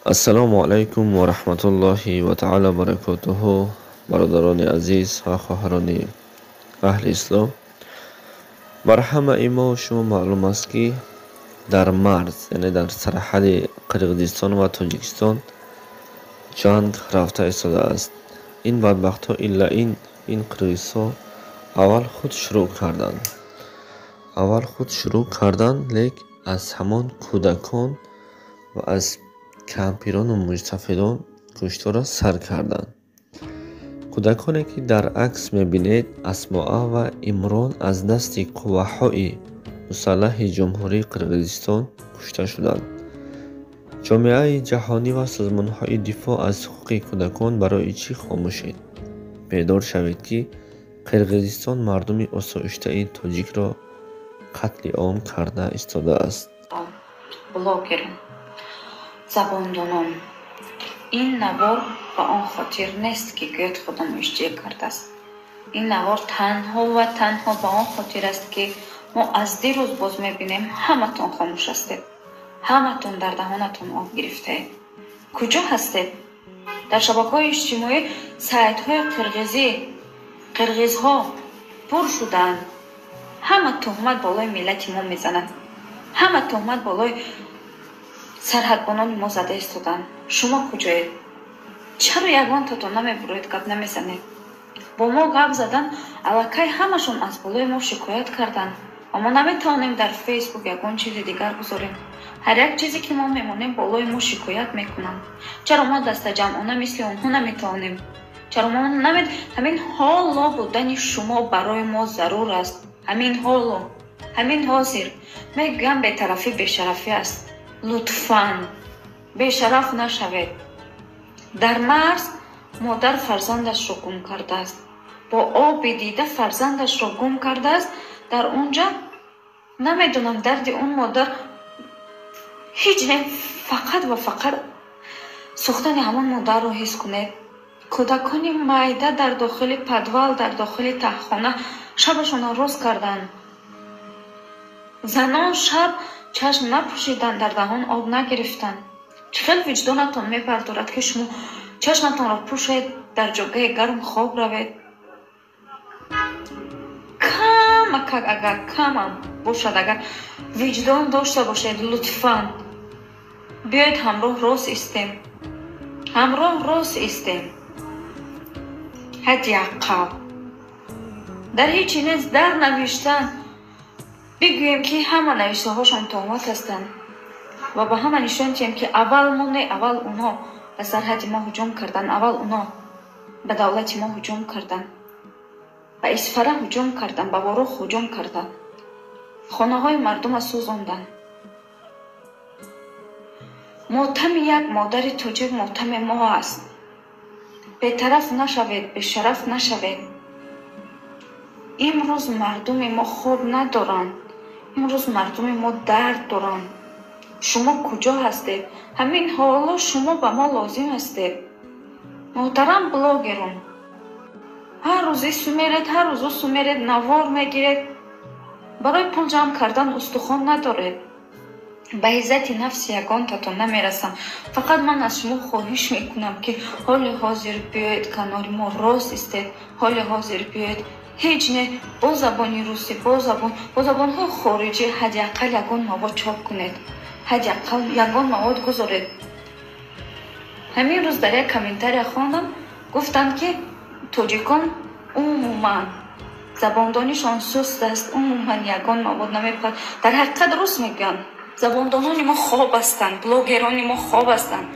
ассалому алайкум ва раҳматуллоҳи ва таъала баракотуҳу. бародарони азиз ва хоҳарони аҳли ислом, бар ҳамаи мо шумо маълум аст ки дар марз, яъне дар сарҳади қирғизистон ва тоҷикистон ҷанг рафта истодааст. ин бадбахтҳо илла ин қирғизҳо аввал худ шурӯъ карданд, лек аз ҳамон кӯдакон ва аз кампирону муҷтаҳидон куштора сар карданд. кӯдаконе ки дар акс мебинед, Асмоа ва Имрон аз дасти қувваҳои мусаллаҳи ҷумҳурии Қирғизистон кушта шуданд. ҷомеаи ҷаҳонӣ ва созмонҳои дифоъ аз ҳуқуқи кӯдакон барои чӣ хомӯшед? бедор шавед, ки Қирғизистон мардуми осоиштаи тоҷикро қатли он карда истодааст. Блогерон, забондонон, ин навор ба он хотир нест, ки гӯяд худам иштия кардааст. ин навор танҳо ва танҳо ба он хотир аст, ки мо аз дирӯз боз мебинем ҳаматон хомӯш ҳастед. ҳаматон дар даҳонатон об гирифтаед. куҷо ҳастед? дар шабакаҳои иҷтимоӣ сайтҳои қирғизҳо пур шудаанд. ҳама тӯҳмат болои миллати мо мезананд. ҳама тӯҳмат болои сарҳадбонони мо зада истоданд. шумо куҷоед? чаро ягонтатон намебуроед, гап намезанед? бо мо гап задан аллакай ҳамашон аз болои мо шикоят карданд ва мо наметавонем дар фейсбук ягон чизи дигар гузорем. ҳар як чизе ки мо мемонем болои мо шикоят мекунанд. чаро мо дастаҷамъона мисли онҳо наметавонем? чаро мо ҳамин ҳоло будани шумо барои мо зарур аст. ҳамин ҳоло, ҳамин ҳозир. мегӯям бетарафӣ бешарафӣ аст. лутфан бешараф нашавед. дар марз модар фарзандашро гум кардааст. бо оби дида фарзандашро гум кардааст. дар онҷа намедонам дарди он модар ҳеҷ не, фақат ва фақат сӯхтани ҳамон модарро ҳис кунед. кӯдакони майда дар дохили падвал, дар дохили таҳхона шабашона роз карданд. занон шаб чашм напӯшиданд, дар даҳон об нагирифтанд. чӣ хел виҷдонатон мебардорад, ки шумо чашматонро пӯшед, дар ҷойгоҳи гарм хоб равед? агар камам бошад, агар виҷдон дошта бошед, лутфан биёед ҳамроҳ рост истем. ҳадди аққал дар ҳечи нест дар навиштан бигӯем, ки ҳама навиштаҳошон тӯҳмат ҳастанд ва ба ҳама нишон диҳем, ки аввал мо не, аввал онҳо ба сарҳади мо ҳуҷум карданд, аввал онҳо ба давлати мо ҳуҷум карданд, ба Исфара ҳуҷум карданд, ба Ворох ҳуҷум карданд, хонаҳои мардума сӯзонданд. мотами як модари тоҷик мотами мо аст. бетараф нашавед, бешараф нашавед. имрӯз мардуми мо хоб надоранд. имрӯз мардуми мо дард доранд. шумо куҷо ҳастед? ҳамин ҳоло шумо ба мо лозим ҳастед. муҳтарам блогерон, ҳар рӯз сумеред, ҳар рӯз сумеред, навор мегиред, барои пул ҷамъ кардан устухон надоред. ба иззати нафси ягонтатон намерасам. фақат ман аз шумо хоҳиш мекунам, ки ҳоли ҳозир биёед канори мо рост истед. ҳоли ҳозир биёед ҳеҷ не бо забони русӣ, бо забонҳои хориҷӣ ҳадди аққал ягон мавод чоп кунед. ҳадди аққал ягон мавод гузоред. ҳамин рӯз дар як комментария хондам, гуфтанд, ки тоҷикон умуман забондонишон суст аст, умуман ягон мавод намепад. дар ҳақиқат руст мегӯянд. забондонони мо хоб ҳастанд, блогерони мо хоб ҳастанд.